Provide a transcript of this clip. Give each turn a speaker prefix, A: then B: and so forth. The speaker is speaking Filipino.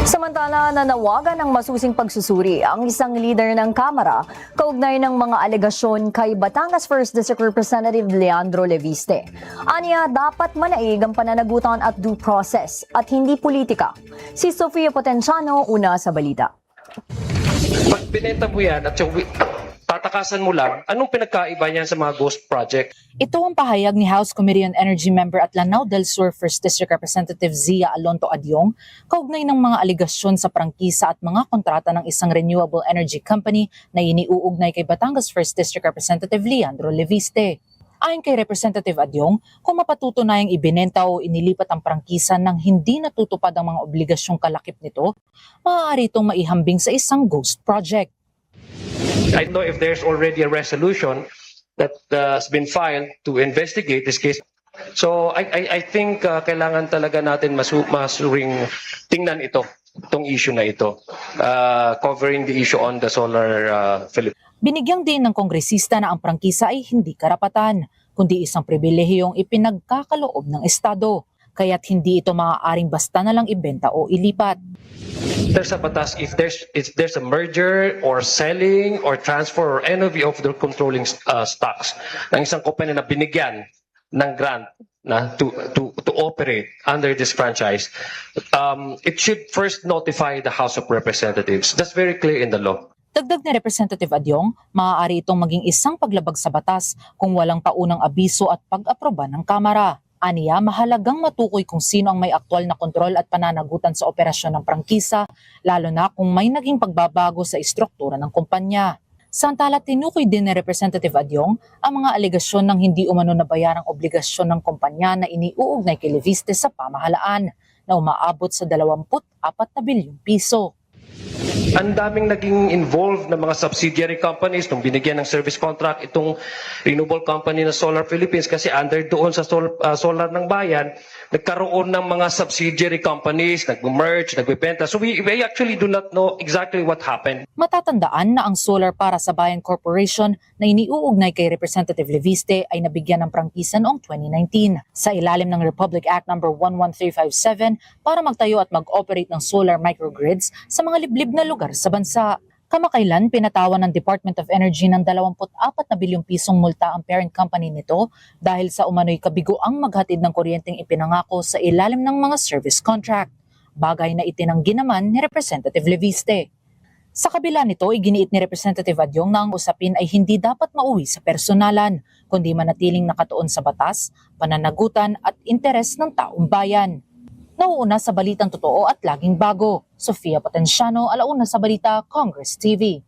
A: Samantala, nanawagan ng masusing pagsusuri ang isang leader ng Kamara kaugnay ng mga alegasyon kay Batangas 1st District Representative Leandro Leviste. Aniya, dapat manaig ang pananagutan at due process at hindi politika. Si Sofia Potenciano, una sa balita.
B: Pag binenta mo yan at tatakasan mo lang, anong pinagkaiba niyan sa mga ghost project?
C: Ito ang pahayag ni House Committee on Energy Member at Lanao del Sur 1st District Representative Zia Alonto Adyong kaugnay ng mga aligasyon sa prangkisa at mga kontrata ng isang renewable energy company na iniuugnay kay Batangas 1st District Representative Leandro Leviste. Ayon kay Representative Adyong, kung mapatutunayang ibinenta o inilipat ang prangkisa nang hindi natutupad ang mga obligasyong kalakip nito, maaari itong maihambing sa isang ghost project.
B: I don't know if there's already a resolution that has been filed to investigate this case. So I think kailangan talaga natin masuring tingnan itong issue na ito, covering the issue on the solar Philippines.
C: Binigyang din ng kongresista na ang prangkisa ay hindi karapatan, kundi isang pribilehiyong ipinagkakaloob ng Estado, kaya't hindi ito maaaring basta na lang ibenta o ilipat.
B: There's a batas if there's a merger or selling or transfer or any of the controlling stocks ng isang company na binigyan ng grant na to operate under this franchise, it should first notify the House of Representatives. That's very clear in the law.
C: Dagdag ni Representative Adyong, maaari itong maging isang paglabag sa batas kung walang paunang abiso at pag-aproba ng Kamara. Aniya, mahalagang matukoy kung sino ang may aktwal na kontrol at pananagutan sa operasyon ng prangkisa, lalo na kung may naging pagbabago sa istruktura ng kumpanya. Samantala, tinukoy din ni Representative Adyong ang mga alegasyon ng hindi umano nabayarang obligasyon ng kumpanya na iniuugnay kay Leviste sa pamahalaan na umaabot sa 24 na bilyong piso.
B: Ang daming naging involved na mga subsidiary companies nung binigyan ng service contract itong renewable company na Solar Philippines kasi under doon sa solar ng bayan, nagkaroon ng mga subsidiary companies, nag-merge, nagbebenta. So we actually do not know exactly what happened.
C: Matatandaan na ang Solar para sa Bayan Corporation na iniuugnay kay Representative Leviste ay nabigyan ng prangkisa noong 2019 sa ilalim ng Republic Act No. 11357 para magtayo at mag-operate ng solar microgrids sa mga liblib na lugar sa bansa. Kamakailan, pinatawan ng Department of Energy ng 24 na bilyong pisong multa ang parent company nito dahil sa umano'y kabigoang maghatid ng kuryenteng ipinangako sa ilalim ng mga service contract, bagay na itinanggi naman ni Representative Leviste. Sa kabila nito, iginiit ni Representative Adyong na ang usapin ay hindi dapat mauwi sa personalan, kundi manatiling nakatuon sa batas, pananagutan at interes ng taong bayan. Nauuna sa balitang totoo at laging bago. Sofia Potenciano, alauna sa balita, Congress TV.